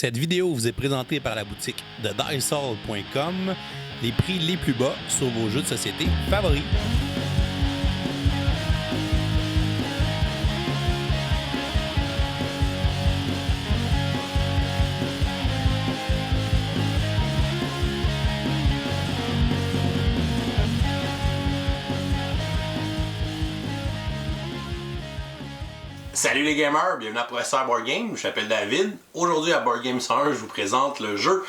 Cette vidéo vous est présentée par la boutique de Dicehall.com, les prix les plus bas sur vos jeux de société favoris. Salut les gamers, bienvenue à Professeur Board Game, je m'appelle David. Aujourd'hui à Board Game 101, je vous présente le jeu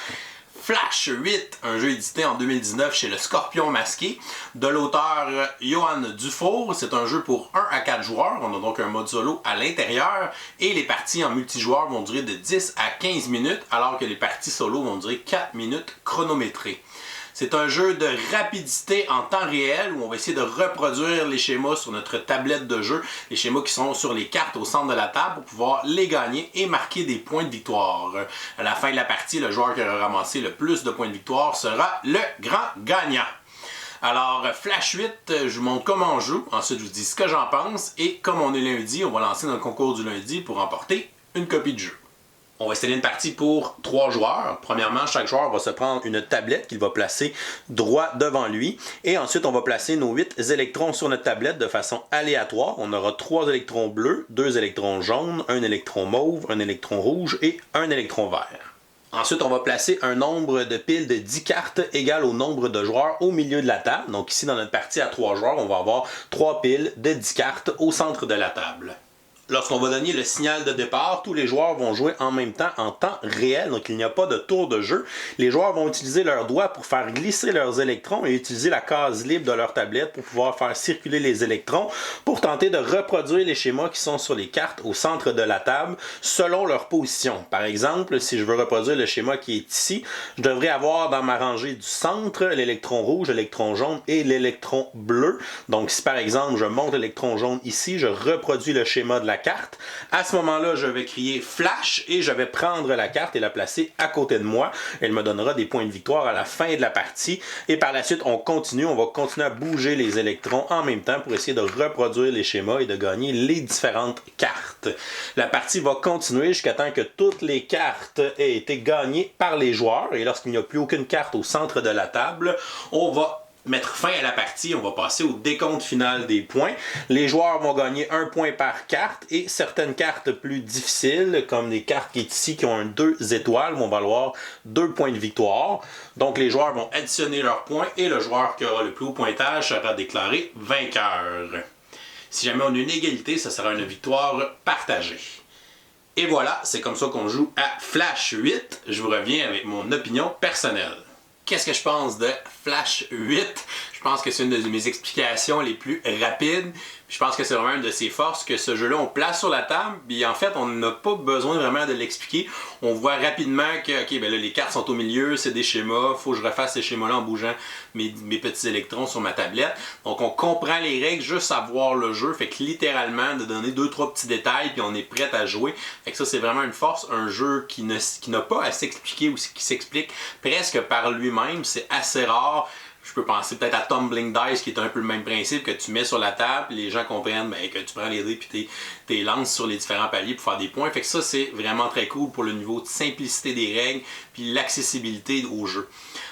Flash 8, un jeu édité en 2019 chez le Scorpion Masqué, de l'auteur Johan Dufour. C'est un jeu pour 1 à 4 joueurs, on a donc un mode solo à l'intérieur, et les parties en multijoueur vont durer de 10 à 15 minutes, alors que les parties solo vont durer 4 minutes chronométrées. C'est un jeu de rapidité en temps réel où on va essayer de reproduire les schémas sur notre tablette de jeu, les schémas qui sont sur les cartes au centre de la table pour pouvoir les gagner et marquer des points de victoire. À la fin de la partie, le joueur qui aura ramassé le plus de points de victoire sera le grand gagnant. Alors, Flash 8, je vous montre comment on joue, ensuite je vous dis ce que j'en pense, et comme on est lundi, on va lancer dans le concours du lundi pour remporter une copie de jeu. On va installer une partie pour 3 joueurs. Premièrement, chaque joueur va se prendre une tablette qu'il va placer droit devant lui. Et ensuite, on va placer nos 8 électrons sur notre tablette de façon aléatoire. On aura 3 électrons bleus, 2 électrons jaunes, 1 électron mauve, 1 électron rouge et 1 électron vert. Ensuite, on va placer un nombre de piles de 10 cartes égal au nombre de joueurs au milieu de la table. Donc ici, dans notre partie à 3 joueurs, on va avoir 3 piles de 10 cartes au centre de la table. Lorsqu'on va donner le signal de départ, tous les joueurs vont jouer en même temps, en temps réel, donc il n'y a pas de tour de jeu. Les joueurs vont utiliser leurs doigts pour faire glisser leurs électrons et utiliser la case libre de leur tablette pour pouvoir faire circuler les électrons pour tenter de reproduire les schémas qui sont sur les cartes au centre de la table selon leur position. Par exemple, si je veux reproduire le schéma qui est ici, je devrais avoir dans ma rangée du centre l'électron rouge, l'électron jaune et l'électron bleu. Donc si par exemple je monte l'électron jaune ici, je reproduis le schéma de la carte. À ce moment-là, je vais crier Flash et je vais prendre la carte et la placer à côté de moi. Elle me donnera des points de victoire à la fin de la partie. Et par la suite, on va continuer à bouger les électrons en même temps pour essayer de reproduire les schémas et de gagner les différentes cartes. La partie va continuer jusqu'à temps que toutes les cartes aient été gagnées par les joueurs. Et lorsqu'il n'y a plus aucune carte au centre de la table, on va mettre fin à la partie, on va passer au décompte final des points. Les joueurs vont gagner 1 point par carte et certaines cartes plus difficiles, comme les cartes qui est ici, qui ont un 2 étoiles, vont valoir 2 points de victoire. Donc les joueurs vont additionner leurs points et le joueur qui aura le plus haut pointage sera déclaré vainqueur. Si jamais on a une égalité, ça sera une victoire partagée. Et voilà, c'est comme ça qu'on joue à Flash 8. Je vous reviens avec mon opinion personnelle. Qu'est-ce que je pense de Flash 8? Je pense que c'est une de mes explications les plus rapides. Je pense que c'est vraiment une de ses forces que ce jeu-là, on place sur la table, puis en fait, on n'a pas besoin vraiment de l'expliquer. On voit rapidement que, ok, ben là, les cartes sont au milieu, c'est des schémas, il faut que je refasse ces schémas-là en bougeant mes petits électrons sur ma tablette. Donc, on comprend les règles juste à voir le jeu, fait que littéralement, de donner 2-3 petits détails, puis on est prêt à jouer. Fait que ça, c'est vraiment une force, un jeu qui n'a pas à s'expliquer ou qui s'explique presque par lui-même, c'est assez rare. Je peux penser peut-être à Tumbling Dice qui est un peu le même principe que tu mets sur la table, les gens comprennent que tu prends les dés et tu lances sur les différents paliers pour faire des points. Fait que ça, c'est vraiment très cool pour le niveau de simplicité des règles puis l'accessibilité au jeu.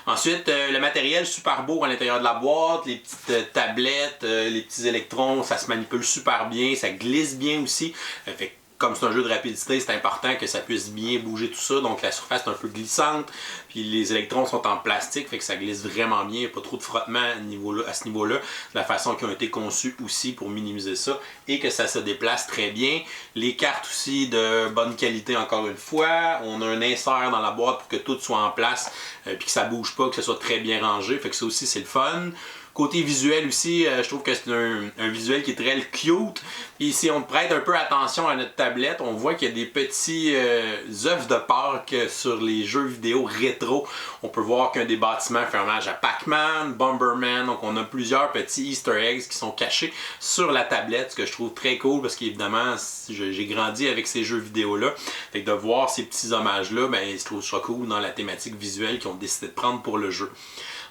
Ensuite, le matériel super beau à l'intérieur de la boîte, les petites tablettes, les petits électrons, ça se manipule super bien, ça glisse bien aussi. Fait que comme c'est un jeu de rapidité, c'est important que ça puisse bien bouger tout ça. Donc la surface est un peu glissante. Puis les électrons sont en plastique, fait que ça glisse vraiment bien. Il n'y a pas trop de frottement à ce niveau-là. De la façon qu'ils ont été conçus aussi pour minimiser ça. Et que ça se déplace très bien. Les cartes aussi de bonne qualité encore une fois. On a un insert dans la boîte pour que tout soit en place. Puis que ça ne bouge pas, que ce soit très bien rangé. Fait que ça aussi c'est le fun. Côté visuel aussi, je trouve que c'est un visuel qui est très cute. Et si on prête un peu attention à notre tablette, on voit qu'il y a des petits œufs de Pâques sur les jeux vidéo rétro. On peut voir qu'un des bâtiments fait hommage à Pac-Man, Bomberman. Donc on a plusieurs petits Easter eggs qui sont cachés sur la tablette, ce que je trouve très cool parce qu'évidemment, j'ai grandi avec ces jeux vidéo-là. Fait que de voir ces petits hommages-là, ben, je trouve ça cool dans la thématique visuelle qu'ils ont décidé de prendre pour le jeu.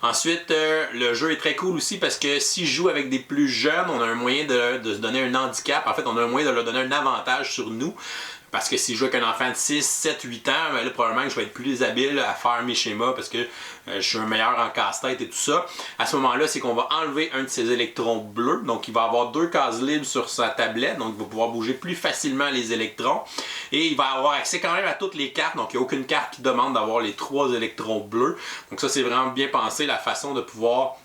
Ensuite, le jeu est très cool aussi parce que si je joue avec des plus jeunes, on a un moyen de se donner un handicap. En fait, on a un moyen de leur donner un avantage sur nous. Parce que si je joue avec un enfant de 6, 7, 8 ans, ben là, probablement que je vais être plus habile à faire mes schémas parce que je suis un meilleur en casse-tête et tout ça. À ce moment-là, c'est qu'on va enlever un de ces électrons bleus. Donc, il va avoir 2 cases libres sur sa tablette. Donc, il va pouvoir bouger plus facilement les électrons. Et il va avoir accès quand même à toutes les cartes. Donc, il n'y a aucune carte qui demande d'avoir les 3 électrons bleus. Donc, ça, c'est vraiment bien pensé, la façon de pouvoir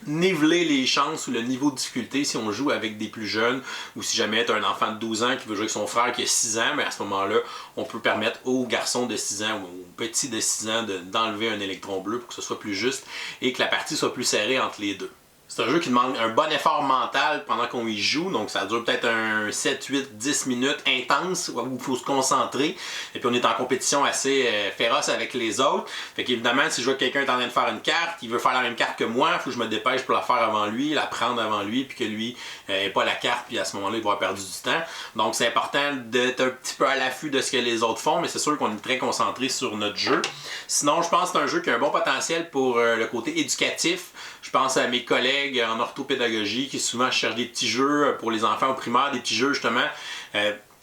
niveler les chances ou le niveau de difficulté si on joue avec des plus jeunes ou si jamais tu as un enfant de 12 ans qui veut jouer avec son frère qui a 6 ans, mais à ce moment-là, on peut permettre aux garçons de 6 ans ou aux petits de 6 ans d'enlever un électron bleu pour que ce soit plus juste et que la partie soit plus serrée entre les deux. C'est un jeu qui demande un bon effort mental pendant qu'on y joue, donc ça dure peut-être un 7, 8, 10 minutes intense où il faut se concentrer. Et puis on est en compétition assez féroce avec les autres. Fait qu'évidemment, si je vois que quelqu'un est en train de faire une carte, il veut faire la même carte que moi, il faut que je me dépêche pour la faire avant lui, la prendre avant lui, puis que lui n'ait pas la carte, puis à ce moment-là, il va avoir perdu du temps. Donc c'est important d'être un petit peu à l'affût de ce que les autres font, mais c'est sûr qu'on est très concentré sur notre jeu. Sinon, je pense que c'est un jeu qui a un bon potentiel pour le côté éducatif. Je pense à mes collègues en orthopédagogie qui souvent cherchent des petits jeux pour les enfants au primaire, des petits jeux justement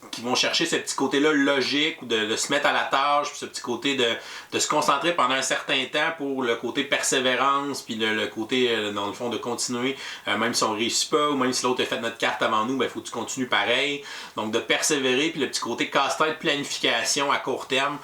qui vont chercher ce petit côté-là logique ou de se mettre à la tâche, puis ce petit côté de se concentrer pendant un certain temps pour le côté persévérance, puis le côté, dans le fond, de continuer, même si on ne réussit pas, ou même si l'autre a fait notre carte avant nous, il faut que tu continues pareil. Donc de persévérer, puis le petit côté casse-tête, planification à court terme,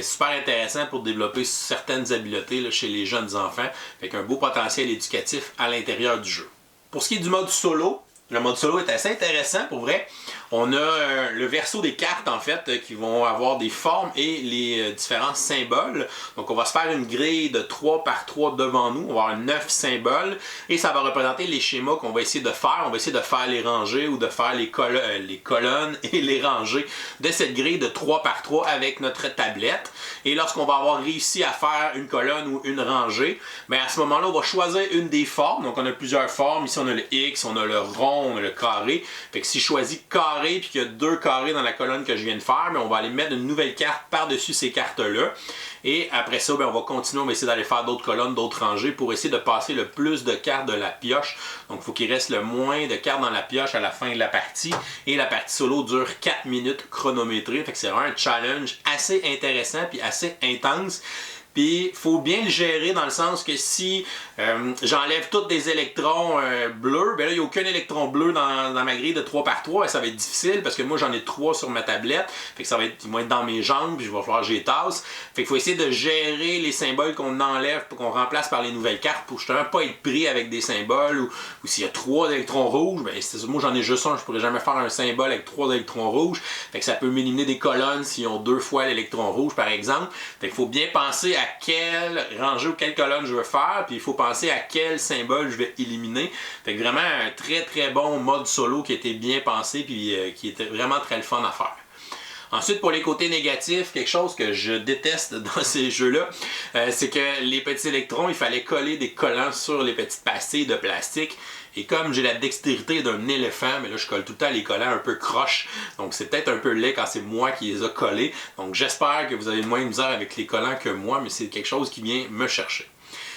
super intéressant pour développer certaines habiletés là, chez les jeunes enfants, avec un beau potentiel éducatif à l'intérieur du jeu. Pour ce qui est du mode solo, le mode solo est assez intéressant pour vrai. On a le verso des cartes en fait qui vont avoir des formes et les différents symboles. Donc on va se faire une grille de 3 par 3 devant nous. On va avoir 9 symboles et ça va représenter les schémas qu'on va essayer de faire. On va essayer de faire les rangées ou de faire les colonnes et les rangées de cette grille de 3 par 3 avec notre tablette. Et lorsqu'on va avoir réussi à faire une colonne ou une rangée, bien à ce moment-là, on va choisir une des formes. Donc on a plusieurs formes. Ici on a le X, on a le rond, on a le carré. Fait que si je choisis carré puis qu'il y a 2 carrés dans la colonne que je viens de faire, mais on va aller mettre une nouvelle carte par-dessus ces cartes-là. Et après ça, on va continuer, on va essayer d'aller faire d'autres colonnes, d'autres rangées pour essayer de passer le plus de cartes de la pioche. Donc il faut qu'il reste le moins de cartes dans la pioche à la fin de la partie. Et la partie solo dure 4 minutes chronométrées. Fait que c'est vraiment un challenge assez intéressant puis assez intense. Puis, il faut bien le gérer dans le sens que si j'enlève tous des électrons bleus, ben là, il n'y a aucun électron bleu dans ma grille de 3 par 3 et ça va être difficile parce que moi, j'en ai 3 sur ma tablette. Fait que ils vont être dans mes jambes puis il va falloir que je les tasse. Fait qu'il faut essayer de gérer les symboles qu'on enlève pour qu'on remplace par les nouvelles cartes pour justement pas être pris avec des symboles ou s'il y a 3 électrons rouges, ben moi, j'en ai juste un, je pourrais jamais faire un symbole avec 3 électrons rouges. Fait que ça peut m'éliminer des colonnes s'ils ont 2 fois l'électron rouge, par exemple. Fait qu'il faut bien penser à quelle rangée ou quelle colonne je veux faire, puis il faut penser à quel symbole je vais éliminer. Fait que vraiment un très très bon mode solo qui a été bien pensé puis qui était vraiment très le fun à faire. Ensuite, pour les côtés négatifs, quelque chose que je déteste dans ces jeux-là, c'est que les petits électrons, il fallait coller des collants sur les petites pastilles de plastique. Et comme j'ai la dextérité d'un éléphant, mais là je colle tout le temps les collants un peu croches, donc c'est peut-être un peu laid quand c'est moi qui les ai collés. Donc j'espère que vous avez moins de misère avec les collants que moi, mais c'est quelque chose qui vient me chercher.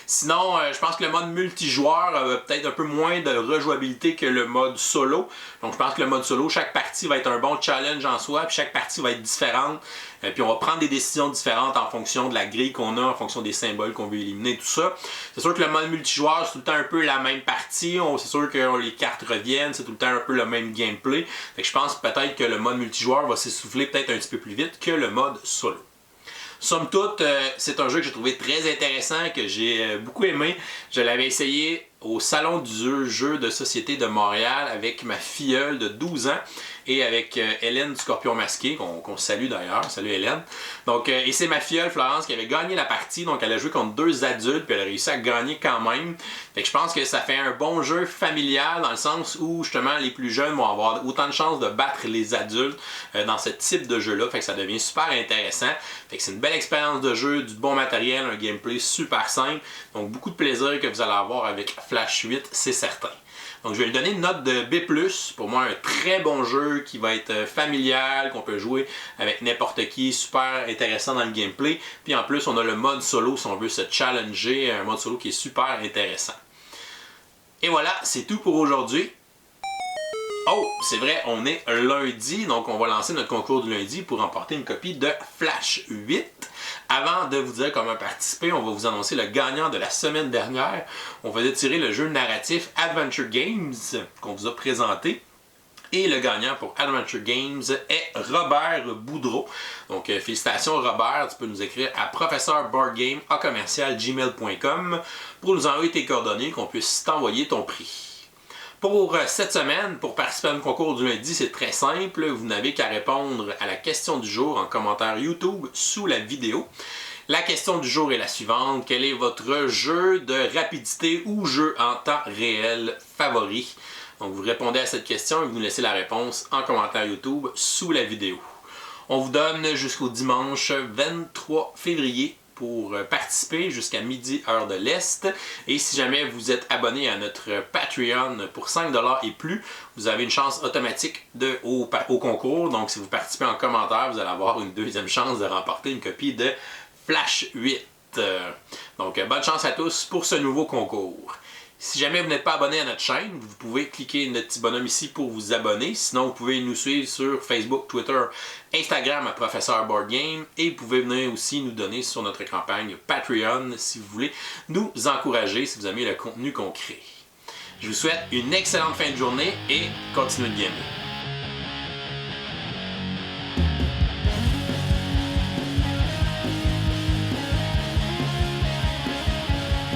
Sinon, je pense que le mode multijoueur a peut-être un peu moins de rejouabilité que le mode solo. Donc je pense que le mode solo, chaque partie va être un bon challenge en soi, puis chaque partie va être différente. Puis on va prendre des décisions différentes en fonction de la grille qu'on a, en fonction des symboles qu'on veut éliminer, tout ça. C'est sûr que le mode multijoueur, c'est tout le temps un peu la même partie. C'est sûr que les cartes reviennent, c'est tout le temps un peu le même gameplay. Fait que je pense peut-être que le mode multijoueur va s'essouffler peut-être un petit peu plus vite que le mode solo. Somme toute, c'est un jeu que j'ai trouvé très intéressant, que j'ai beaucoup aimé. Je l'avais essayé au Salon du jeu de société de Montréal avec ma filleule de 12 ans et avec Hélène du Scorpion Masqué, qu'on salue d'ailleurs. Salut Hélène. Donc, et c'est ma filleule Florence qui avait gagné la partie, donc elle a joué contre 2 adultes puis elle a réussi à gagner quand même. Fait que je pense que ça fait un bon jeu familial dans le sens où justement les plus jeunes vont avoir autant de chances de battre les adultes dans ce type de jeu-là. Fait que ça devient super intéressant. Fait que c'est une belle expérience de jeu, du bon matériel, un gameplay super simple. Donc beaucoup de plaisir que vous allez avoir avec Flash 8, c'est certain. Donc je vais lui donner une note de B+. Pour moi, un très bon jeu qui va être familial, qu'on peut jouer avec n'importe qui, super intéressant dans le gameplay. Puis en plus, on a le mode solo si on veut se challenger, un mode solo qui est super intéressant. Et voilà, c'est tout pour aujourd'hui. Oh, c'est vrai, on est lundi, donc on va lancer notre concours du lundi pour remporter une copie de Flash 8. Avant de vous dire comment participer, on va vous annoncer le gagnant de la semaine dernière. On faisait tirer le jeu narratif Adventure Games qu'on vous a présenté. Et le gagnant pour Adventure Games est Robert Boudreau. Donc, félicitations Robert, tu peux nous écrire à professeurboardgame@gmail.com pour nous envoyer tes coordonnées, qu'on puisse t'envoyer ton prix. Pour cette semaine, pour participer à un concours du lundi, c'est très simple. Vous n'avez qu'à répondre à la question du jour en commentaire YouTube sous la vidéo. La question du jour est la suivante. Quel est votre jeu de rapidité ou jeu en temps réel favori? Donc vous répondez à cette question et vous nous laissez la réponse en commentaire YouTube sous la vidéo. On vous donne jusqu'au dimanche 23 février pour participer jusqu'à midi heure de l'Est. Et si jamais vous êtes abonné à notre Patreon pour 5$ et plus, vous avez une chance automatique au concours. Donc si vous participez en commentaire, vous allez avoir une deuxième chance de remporter une copie de Flash 8. Donc bonne chance à tous pour ce nouveau concours. Si jamais vous n'êtes pas abonné à notre chaîne, vous pouvez cliquer notre petit bonhomme ici pour vous abonner. Sinon, vous pouvez nous suivre sur Facebook, Twitter, Instagram à Professeur Board Game. Et vous pouvez venir aussi nous donner sur notre campagne Patreon si vous voulez nous encourager, si vous aimez le contenu qu'on crée. Je vous souhaite une excellente fin de journée et continuez de gamer.